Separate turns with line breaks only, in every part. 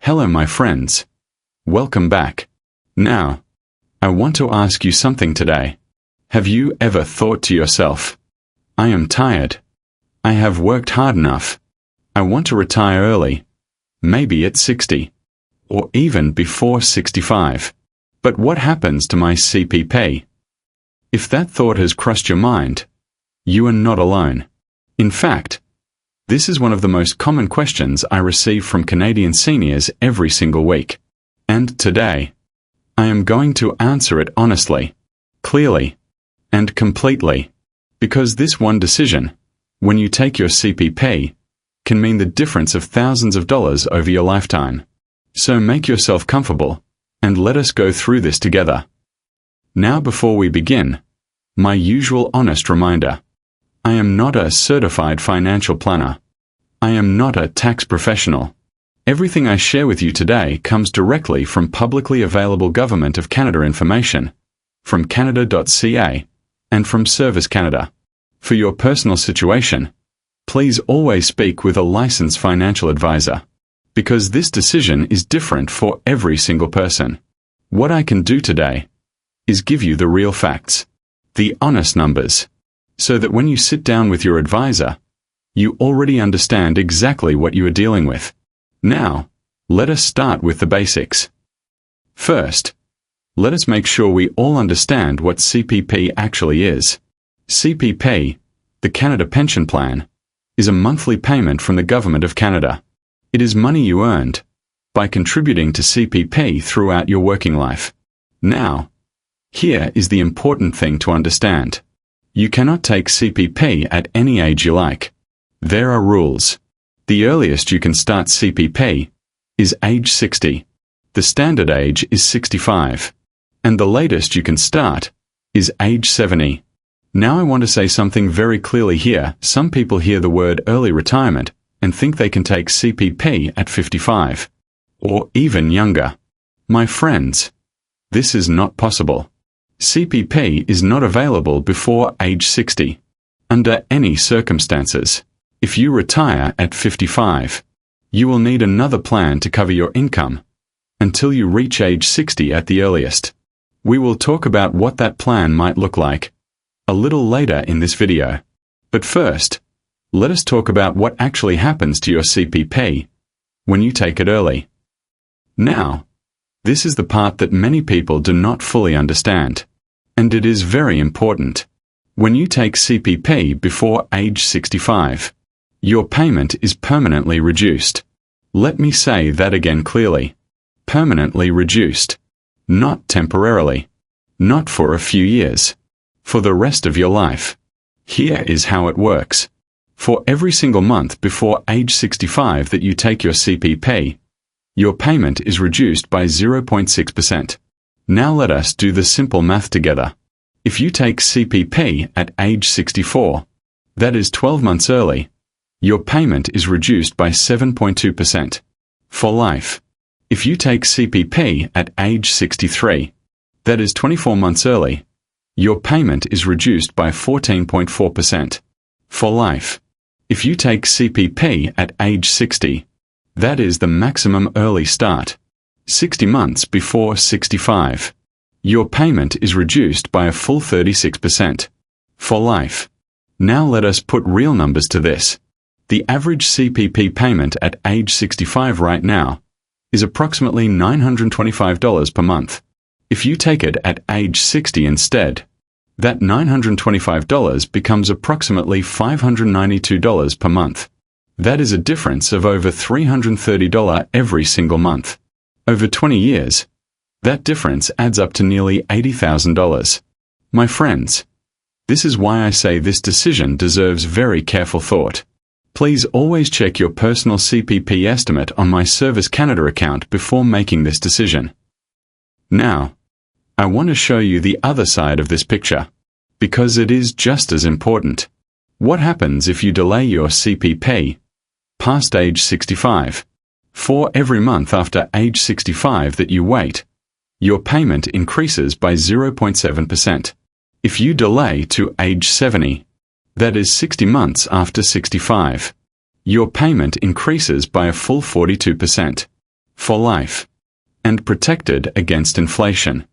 Hello my friends. Welcome back. Now, I want to ask you something today. Have you ever thought to yourself, I am tired. I have worked hard enough. I want to retire early. Maybe at 60. Or even before 65. But what happens to my CPP? If that thought has crossed your mind, you are not alone. In fact, this is one of the most common questions I receive from Canadian seniors every single week. And today, I am going to answer it honestly, clearly, and completely. Because this one decision, when you take your CPP, can mean the difference of thousands of dollars over your lifetime. So make yourself comfortable, and let us go through this together. Now before we begin, my usual honest reminder. I am not a certified financial planner. I am not a tax professional. Everything I share with you today comes directly from publicly available Government of Canada information, from canada.ca, and from Service Canada. For your personal situation, please always speak with a licensed financial advisor, because this decision is different for every single person. What I can do today is give you the real facts, the honest numbers, so that when you sit down with your advisor, you already understand exactly what you are dealing with. Now, let us start with the basics. First, let us make sure we all understand what CPP actually is. CPP, the Canada Pension Plan, is a monthly payment from the Government of Canada. It is money you earned by contributing to CPP throughout your working life. Now, here is the important thing to understand. You cannot take CPP at any age you like. There are rules. The earliest you can start CPP is age 60. The standard age is 65. And the latest you can start is age 70. Now I want to say something very clearly here. Some people hear the word early retirement and think they can take CPP at 55. Or even younger. My friends, this is not possible. CPP is not available before age 60. Under any circumstances. If you retire at 55, you will need another plan to cover your income until you reach age 60 at the earliest. We will talk about what that plan might look like a little later in this video. But first, let us talk about what actually happens to your CPP when you take it early. Now, this is the part that many people do not fully understand, and it is very important. When you take CPP before age 65, your payment is permanently reduced. Let me say that again clearly. Permanently reduced. Not temporarily. Not for a few years. For the rest of your life. Here is how it works. For every single month before age 65 that you take your CPP, your payment is reduced by 0.6%. Now let us do the simple math together. If you take CPP at age 64, that is 12 months early, your payment is reduced by 7.2%. For life. If you take CPP at age 63, that is 24 months early, your payment is reduced by 14.4%. For life. If you take CPP at age 60, that is the maximum early start, 60 months before 65, your payment is reduced by a full 36%. For life. Now let us put real numbers to this. The average CPP payment at age 65 right now is approximately $925 per month. If you take it at age 60 instead, that $925 becomes approximately $592 per month. That is a difference of over $330 every single month. Over 20 years, that difference adds up to nearly $80,000. My friends, this is why I say this decision deserves very careful thought. Please always check your personal CPP estimate on my Service Canada account before making this decision. Now, I want to show you the other side of this picture, because it is just as important. What happens if you delay your CPP past age 65? For every month after age 65 that you wait, your payment increases by 0.7%. If you delay to age 70, that is 60 months after 65, your payment increases by a full 42%. for life, and protected against inflation.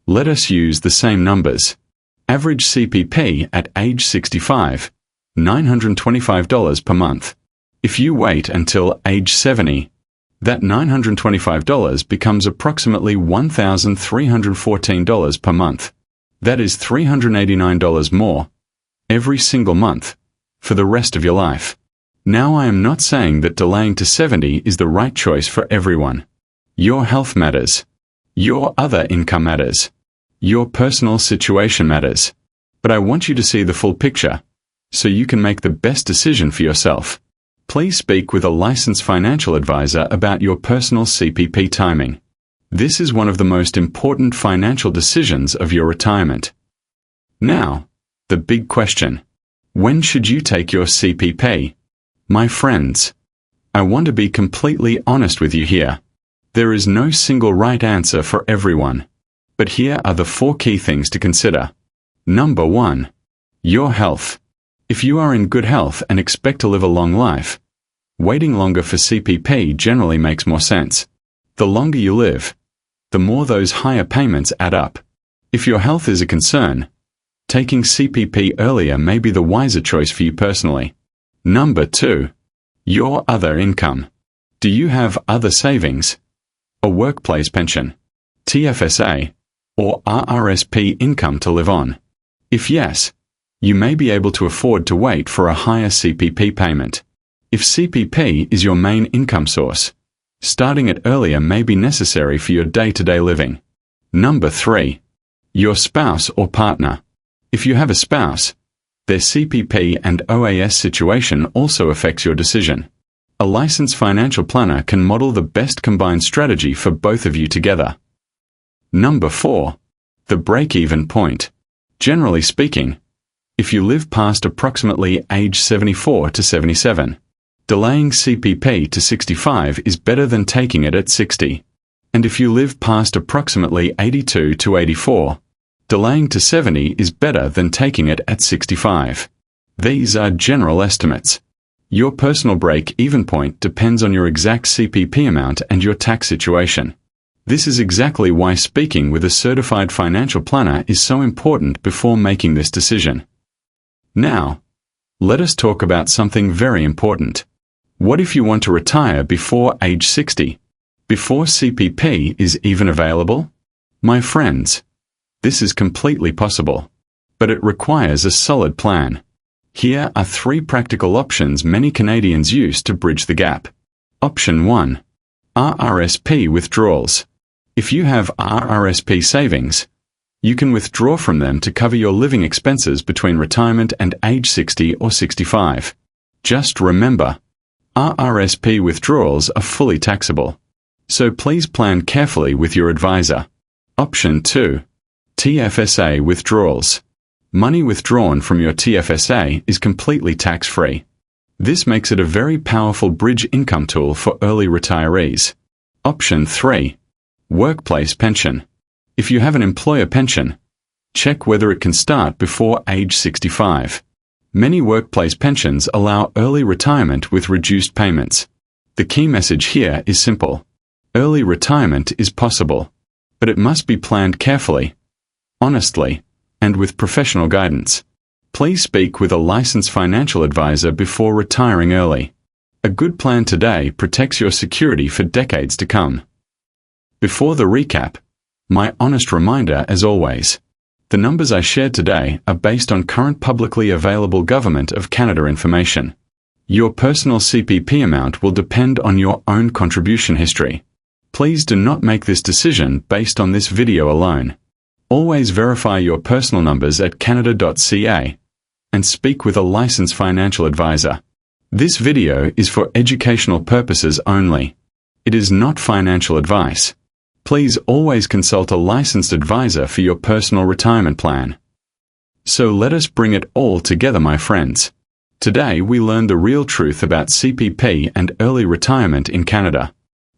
Let us use the same numbers. Average CPP at age 65, $925 per month. If you wait until age 70, that $925 becomes approximately $1,314 per month. That is $389 more every single month for the rest of your life. Now, I am not saying that delaying to 70 is the right choice for everyone. Your health matters. Your other income matters. Your personal situation matters. But I want you to see the full picture so you can make the best decision for yourself. Please speak with a licensed financial advisor about your personal CPP timing. This is one of the most important financial decisions of your retirement. Now, the big question. When should you take your CPP? My friends, I want to be completely honest with you here. There is no single right answer for everyone. But here are the 4 key things to consider. Number 1. Your health. If you are in good health and expect to live a long life, waiting longer for CPP generally makes more sense. The longer you live, the more those higher payments add up. If your health is a concern, taking CPP earlier may be the wiser choice for you personally. Number 2. Your other income. Do you have other savings? A workplace pension, TFSA, or RRSP income to live on? If yes, you may be able to afford to wait for a higher CPP payment. If CPP is your main income source, starting it earlier may be necessary for your day-to-day living. Number 3. Your spouse or partner. If you have a spouse, their CPP and OAS situation also affects your decision. A licensed financial planner can model the best combined strategy for both of you together. Number 4. The break-even point. Generally speaking, if you live past approximately age 74 to 77, delaying CPP to 65 is better than taking it at 60. And if you live past approximately 82 to 84, delaying to 70 is better than taking it at 65. These are general estimates. Your personal break-even point depends on your exact CPP amount and your tax situation. This is exactly why speaking with a certified financial planner is so important before making this decision. Now, let us talk about something very important. What if you want to retire before age 60? Before CPP is even available? My friends, this is completely possible. But it requires a solid plan. Here are 3 practical options many Canadians use to bridge the gap. Option 1. RRSP withdrawals. If you have RRSP savings, you can withdraw from them to cover your living expenses between retirement and age 60 or 65. Just remember, RRSP withdrawals are fully taxable. So please plan carefully with your advisor. Option 2. TFSA withdrawals. Money withdrawn from your TFSA is completely tax-free. This makes it a very powerful bridge income tool for early retirees. Option 3. Workplace pension. If you have an employer pension, check whether it can start before age 65. Many workplace pensions allow early retirement with reduced payments. The key message here is simple. Early retirement is possible, but it must be planned carefully, honestly, and with professional guidance. Please speak with a licensed financial advisor before retiring early. A good plan today protects your security for decades to come. Before the recap, my honest reminder as always, the numbers I shared today are based on current publicly available Government of Canada information. Your personal CPP amount will depend on your own contribution history. Please do not make this decision based on this video alone. Always verify your personal numbers at canada.ca and speak with a licensed financial advisor. This video is for educational purposes only. It is not financial advice. Please always consult a licensed advisor for your personal retirement plan. So let us bring it all together, my friends. Today we learned the real truth about CPP and early retirement in Canada.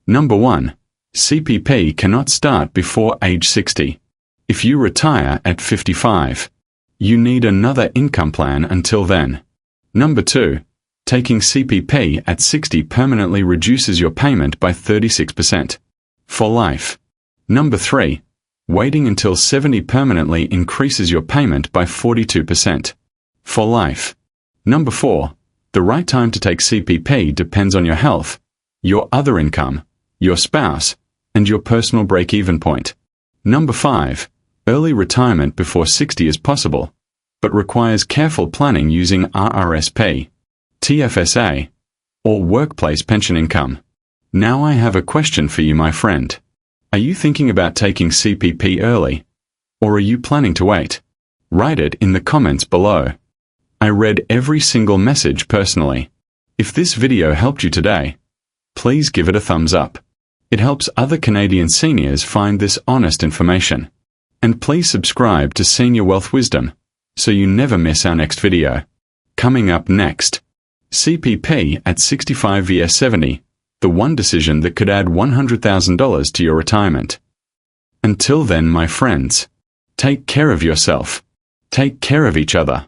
Number 1. CPP cannot start before age 60. If you retire at 55, you need another income plan until then. Number 2. Taking CPP at 60 permanently reduces your payment by 36%. For life. Number 3. Waiting until 70 permanently increases your payment by 42%. For life. Number 4. The right time to take CPP depends on your health, your other income, your spouse, and your personal break-even point. Number 5. Early retirement before 60 is possible, but requires careful planning using RRSP, TFSA, or workplace pension income. Now I have a question for you, my friend. Are you thinking about taking CPP early? Or are you planning to wait? Write it in the comments below. I read every single message personally. If this video helped you today, please give it a thumbs up. It helps other Canadian seniors find this honest information. And please subscribe to Senior Wealth Wisdom, so you never miss our next video. Coming up next, CPP at 65 vs 70, the one decision that could add $100,000 to your retirement. Until then, my friends, take care of yourself. Take care of each other.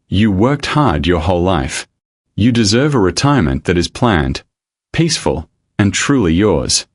You worked hard your whole life. You deserve a retirement that is planned, peaceful, and truly yours.